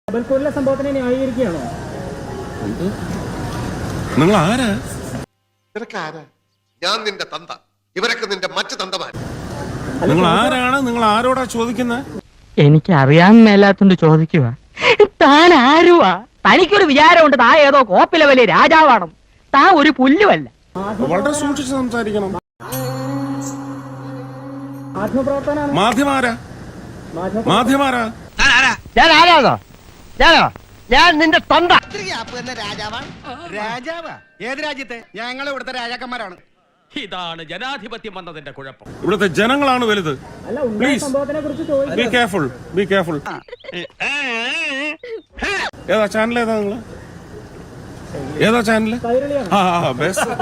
ജബൽപൂരിലെ സംഭവത്തിനെ ന്യായീകരിക്കുകയാണോ? നിങ്ങൾ ആരാ? ഞാൻ നിന്റെ തന്ത, ഇവരൊക്കെ നിന്റെ മറ്റു തന്തമാർ. നിങ്ങൾ ആരാണ്? നിങ്ങൾ ആരോടാ ചോദിക്കുന്നത്? എനിക്ക് അറിയാൻ മേലാത്തോണ്ട് ചോദിക്കുക. താൻ ആരുവാ? തനിക്കൊരു വിചാരമുണ്ട് താൻ ഏതോ കോപ്പിലെ വലിയ രാജാവാണ്. താൻ ഒരു പുല്ലുമല്ല. വളരെ സൂക്ഷിച്ച് സംസാരിക്കണം. മാധ്യമാരാ? ഞാൻ ആരാണോ? ഞാൻ നിന്റെ തൊണ്ട. രാജാവാ? ഏത് രാജ്യത്തെ? ഞങ്ങളെ ഇവിടുത്തെ രാജാക്കന്മാരാണ്. ഇതാണ് ജനാധിപത്യം വന്നതിന്റെ കുഴപ്പം. ഇവിടുത്തെ ജനങ്ങളാണ് വലുത്. Please be careful, be careful. ഏതാ ചാനൽ? ഏതാ നിങ്ങള്? ഏതാ ചാനല്? ബെസ്റ്റ്.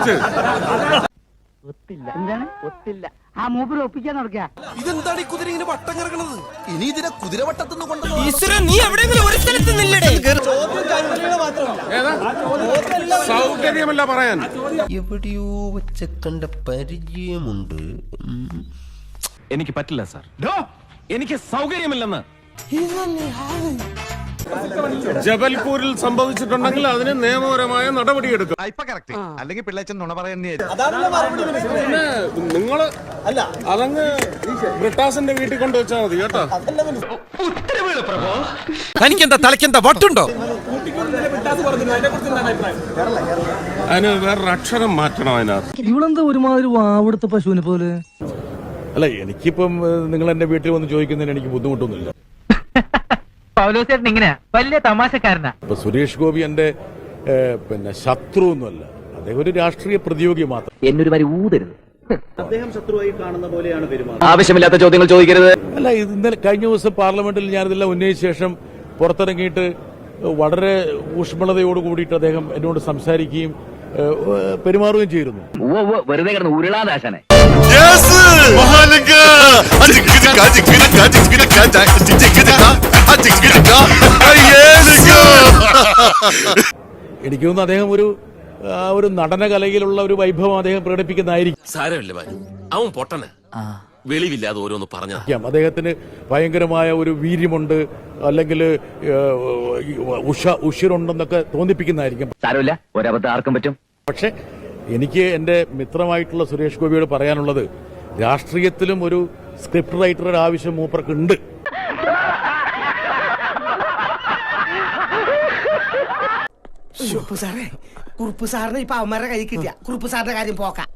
ഒത്തില്ല. എന്താണ് ഒത്തില്ല? ആ മൂപ്പര് ഒപ്പിക്കാൻ നടക്കുക. ഇതെന്താണ് ഈ കുതിര ഇങ്ങനെ വട്ടം കിടക്കണത്? ഇനി ഇതിനെ കുതിരവട്ടത്തുനിന്ന് കൊണ്ടു. നീ എവിടെയെങ്കിലും ഒരു സ്ഥലത്ത് നില്ലടേ. സൗകര്യമല്ല പറയാൻ. എവിടെയോ വെച്ച കണ്ട പരിചയമുണ്ട്. എനിക്ക് പറ്റില്ല സാർ. എനിക്ക് സൗകര്യമില്ലെന്ന്. ജബൽപൂരിൽ സംഭവിച്ചിട്ടുണ്ടെങ്കിൽ അതിന് നിയമപരമായ നടപടിയെടുക്കും. അല്ലെങ്കിൽ പിള്ളേച്ചൻ നുണ പറയുന്നേ. പിന്നെ നിങ്ങള് അതങ്ങ് ബ്രിട്ടാസിന്റെ വീട്ടിൽ കൊണ്ടുവച്ചാൽ മതി കേട്ടോ. തനിക്കെന്താ തലക്കെന്താ വട്ടുണ്ടോ? അതിന് വേറൊരു അക്ഷരം മാറ്റണം അതിനകത്ത്. ഇവളെന്താ ഒരുമാതിരി വാവെടുത്ത പശുവിനെ പോലെ? അല്ല, എനിക്കിപ്പം നിങ്ങൾ എന്റെ വീട്ടിൽ വന്ന് ചോദിക്കുന്നതിന് എനിക്ക് ബുദ്ധിമുട്ടൊന്നുമില്ല. പൗലോസേട്ടൻ ഇങ്ങനെയാ, വലിയ തമാശക്കാരനാ. ഇപ്പൊ സുരേഷ് ഗോപി എന്റെ പിന്നെ ശത്രു ഒന്നുമല്ല. അദ്ദേഹം ഒരു രാഷ്ട്രീയ പ്രതിയോഗി മാത്രം. എന്നൊരു വരി ഊതരുത്. അദ്ദേഹം ശത്രുവായി കാണുന്ന പോലെയാണ് പെരുമാറുന്നത്. ആവശ്യമില്ലാത്ത ചോദ്യങ്ങൾ ചോദിക്കരുത്. അല്ല, ഇന്നലെ കഴിഞ്ഞ ദിവസം പാർലമെന്റിൽ ഞാനിതെല്ലാം ഉന്നയിച്ച ശേഷം പുറത്തിറങ്ങിയിട്ട് വളരെ ഊഷ്മളതയോട് കൂടിയിട്ട് അദ്ദേഹം എന്നോട് സംസാരിക്കുകയും പെരുമാറുകയും ചെയ്തിരുന്നു. വെറുതെ കിടന്ന് ഉരുളാദാശനെ. എനിക്ക് തോന്നുന്നു അദ്ദേഹം ഒരു നടന കലയിലുള്ള ഒരു വൈഭവം അദ്ദേഹം പ്രകടിപ്പിക്കുന്നതായിരിക്കും. സാരമില്ല ബാലു, അവൻ പൊട്ടന് വെളിവില്ലാതെ ഓരോന്ന് പറഞ്ഞു. അദ്ദേഹത്തിന് ഭയങ്കരമായ ഒരു വീര്യമുണ്ട്, അല്ലെങ്കിൽ ഉഷിരുണ്ടെന്നൊക്കെ തോന്നിപ്പിക്കുന്നതായിരിക്കും. സാരമില്ല, ഒരബദ്ധം ആർക്കും പറ്റും. പക്ഷെ എനിക്ക് എന്റെ മിത്രമായിട്ടുള്ള സുരേഷ് ഗോപിയോട് പറയാനുള്ളത്, രാഷ്ട്രീയത്തിലും ഒരു സ്ക്രിപ്റ്റ് റൈറ്ററുടെ ആവശ്യം മൂപ്പർക്കുണ്ട്. കുറുപ്പ് സാറിന് ഇപ്പൊ അവന്മാരുടെ കൈ കിട്ടിയ കുറുപ്പ് സാറിന്റെ കാര്യം പോക്കാം.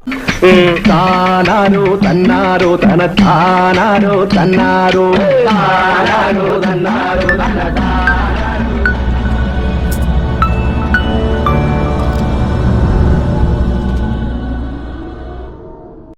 താനാരോ തന്നാരോ തനത്താനാരോ തന്നാരോ താനാരോ തന്നാരോ തനത്താ